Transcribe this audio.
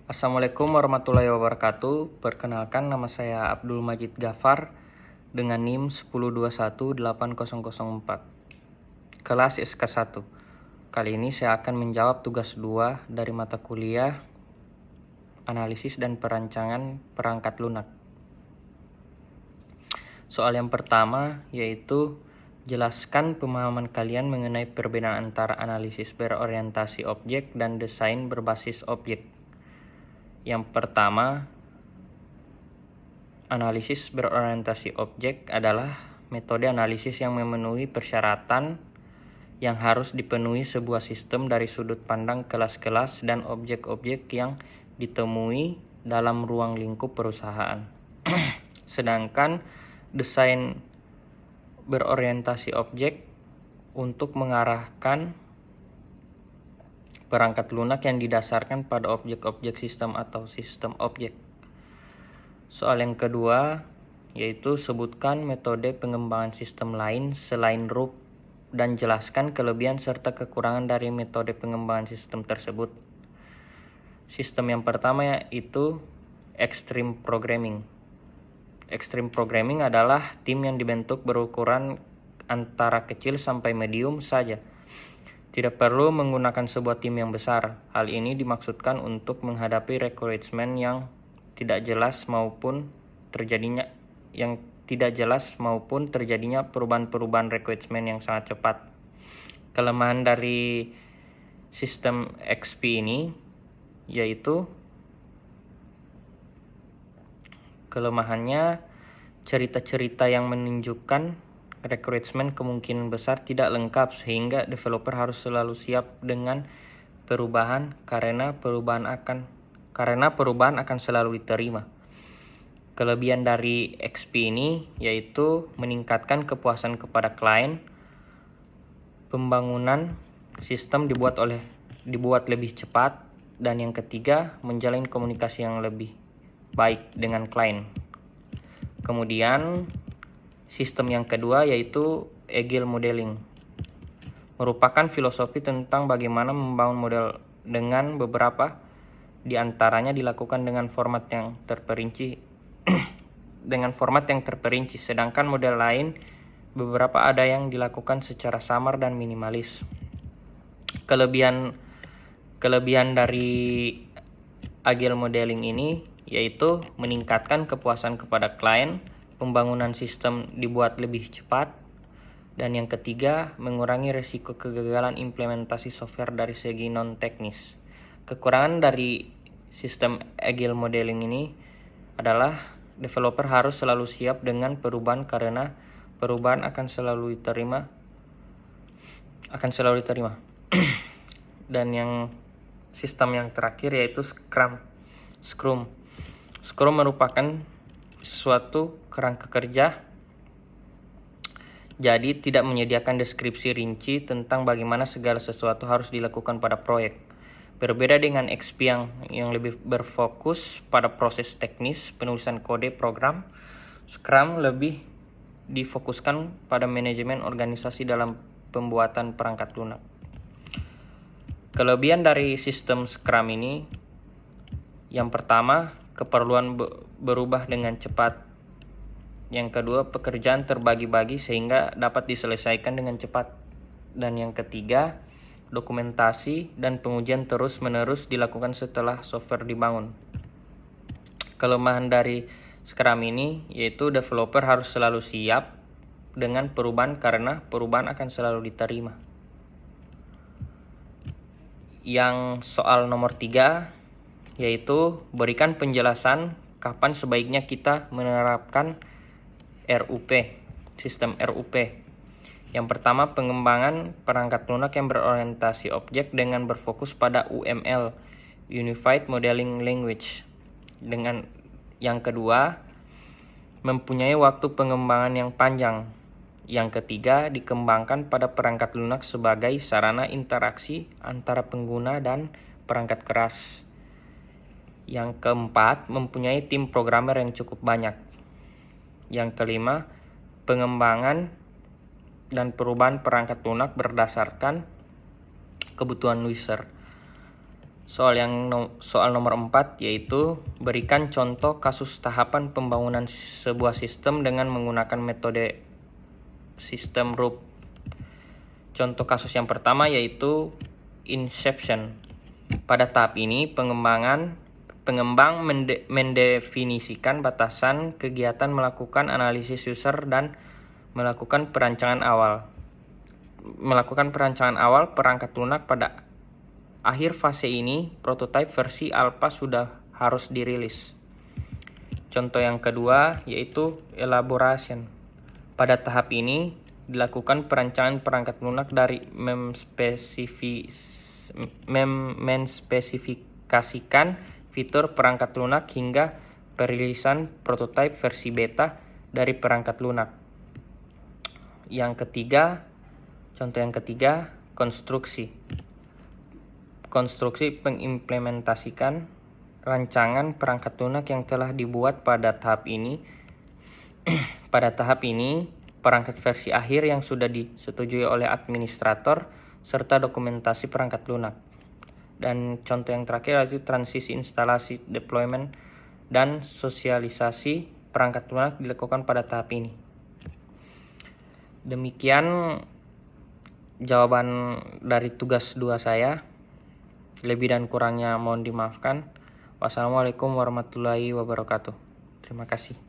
Assalamualaikum warahmatullahi wabarakatuh. Perkenalkan, nama saya Abdul Majid Ghaffar dengan NIM 102180004. Kelas SK1. Kali ini saya akan menjawab tugas 2 dari mata kuliah Analisis dan Perancangan Perangkat Lunak. Soal yang pertama yaitu jelaskan pemahaman kalian mengenai perbedaan antara analisis berorientasi objek dan desain berbasis objek. Yang pertama, analisis berorientasi objek adalah metode analisis yang memenuhi persyaratan yang harus dipenuhi sebuah sistem dari sudut pandang kelas-kelas dan objek-objek yang ditemui dalam ruang lingkup perusahaan. Sedangkan desain berorientasi objek untuk mengarahkan perangkat lunak yang didasarkan pada objek-objek sistem atau sistem objek. Soal yang kedua yaitu sebutkan metode pengembangan sistem lain selain RUP dan jelaskan kelebihan serta kekurangan dari metode pengembangan sistem tersebut. Sistem yang pertama yaitu Extreme Programming. Extreme Programming adalah tim yang dibentuk berukuran antara kecil sampai medium saja. Tidak perlu menggunakan sebuah tim yang besar. Hal ini dimaksudkan untuk menghadapi requirement yang tidak jelas maupun terjadinya perubahan-perubahan requirement yang sangat cepat. Kelemahan dari sistem XP ini yaitu kelemahannya cerita-cerita yang menunjukkan requirement kemungkinan besar tidak lengkap sehingga developer harus selalu siap dengan perubahan karena perubahan akan selalu diterima. Kelebihan dari XP ini yaitu meningkatkan kepuasan kepada klien, pembangunan sistem dibuat lebih cepat, dan yang ketiga menjalin komunikasi yang lebih baik dengan klien. Kemudian sistem yang kedua yaitu Agile Modeling. Merupakan filosofi tentang bagaimana membangun model dengan beberapa di antaranya dilakukan dengan format yang terperinci sedangkan model lain beberapa ada yang dilakukan secara samar dan minimalis. Kelebihan dari Agile Modeling ini yaitu meningkatkan kepuasan kepada klien, pembangunan sistem dibuat lebih cepat, dan yang ketiga, mengurangi risiko kegagalan implementasi software dari segi non-teknis. Kekurangan dari sistem Agile Modeling ini adalah developer harus selalu siap dengan perubahan karena perubahan akan selalu diterima. Dan yang sistem yang terakhir yaitu Scrum merupakan suatu kerangka kerja, jadi tidak menyediakan deskripsi rinci tentang bagaimana segala sesuatu harus dilakukan pada proyek. Berbeda dengan XP yang lebih berfokus pada proses teknis penulisan kode program, Scrum lebih difokuskan pada manajemen organisasi dalam pembuatan perangkat lunak. Kelebihan dari sistem Scrum ini, yang pertama, keperluan berubah dengan cepat. Yang kedua, pekerjaan terbagi-bagi sehingga dapat diselesaikan dengan cepat. Dan yang ketiga, dokumentasi dan pengujian terus-menerus dilakukan setelah software dibangun. Kelemahan dari Scrum ini yaitu developer harus selalu siap dengan perubahan karena perubahan akan selalu diterima. Yang soal nomor 3 yaitu berikan penjelasan kapan sebaiknya kita menerapkan RUP, sistem RUP. Yang pertama, pengembangan perangkat lunak yang berorientasi objek dengan berfokus pada UML, Unified Modeling Language. Dengan yang kedua, mempunyai waktu pengembangan yang panjang. Yang ketiga, dikembangkan pada perangkat lunak sebagai sarana interaksi antara pengguna dan perangkat keras. Yang keempat, mempunyai tim programmer yang cukup banyak. Yang kelima, pengembangan dan perubahan perangkat lunak berdasarkan kebutuhan user. Soal nomor 4 yaitu berikan contoh kasus tahapan pembangunan sebuah sistem dengan menggunakan metode sistem RUP. Contoh kasus yang pertama yaitu inception. Pada tahap ini pengembang mendefinisikan batasan kegiatan, melakukan analisis user dan melakukan perancangan awal perangkat lunak. Pada akhir fase ini, prototipe versi alpha sudah harus dirilis. Contoh yang kedua yaitu elaboration. Pada tahap ini dilakukan perancangan perangkat lunak dari menspesifikasikan fitur perangkat lunak hingga perilisan prototipe versi beta dari perangkat lunak. Contoh yang ketiga, konstruksi. Konstruksi pengimplementasikan rancangan perangkat lunak yang telah dibuat pada tahap ini. Pada tahap ini, perangkat versi akhir yang sudah disetujui oleh administrator serta dokumentasi perangkat lunak. Dan contoh yang terakhir yaitu transisi instalasi, deployment, dan sosialisasi perangkat lunak dilakukan pada tahap ini. Demikian jawaban dari tugas 2 saya. Lebih dan kurangnya mohon dimaafkan. Wassalamualaikum warahmatullahi wabarakatuh. Terima kasih.